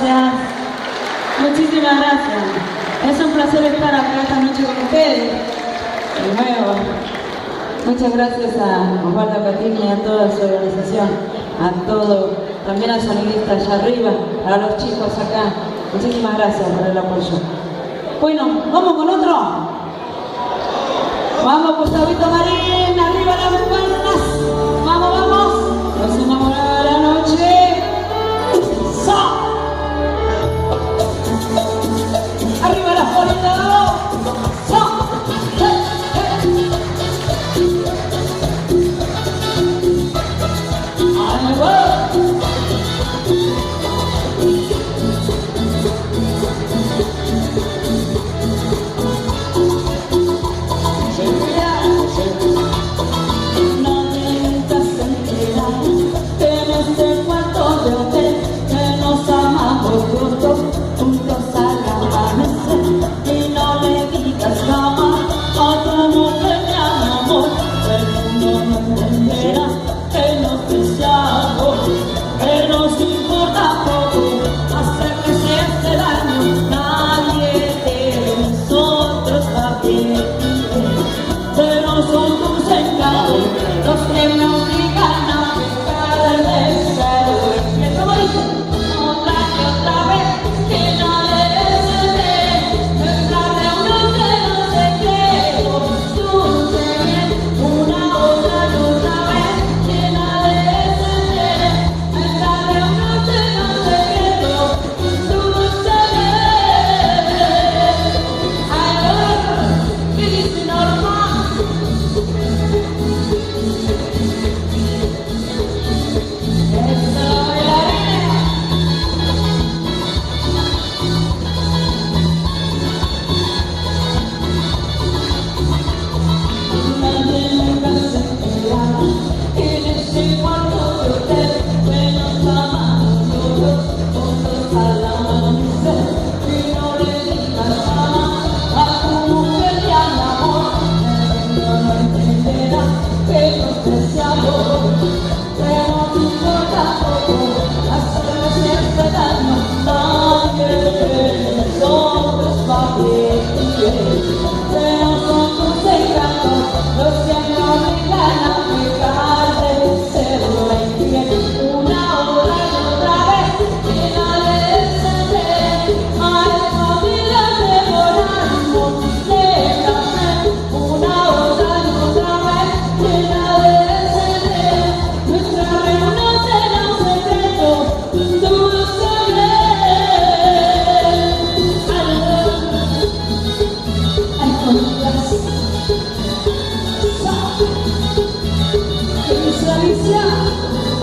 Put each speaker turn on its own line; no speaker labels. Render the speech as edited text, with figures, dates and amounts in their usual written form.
gracias. Muchísimas gracias. Es un placer estar acá esta noche con ustedes. De nuevo. Muchas gracias a Osvaldo Catini y a toda su organización, a todo, también al sonidista allá arriba, a los chicos acá. Muchísimas gracias por el apoyo. Bueno, ¿vamos con otro? Vamos, Gustavito Marín, arriba las palmas. Vamos, vamos. Nos enamoramos de la noche. ¡So! Arriba las bolitas. ¡So! ¡Ahí va! Alicia.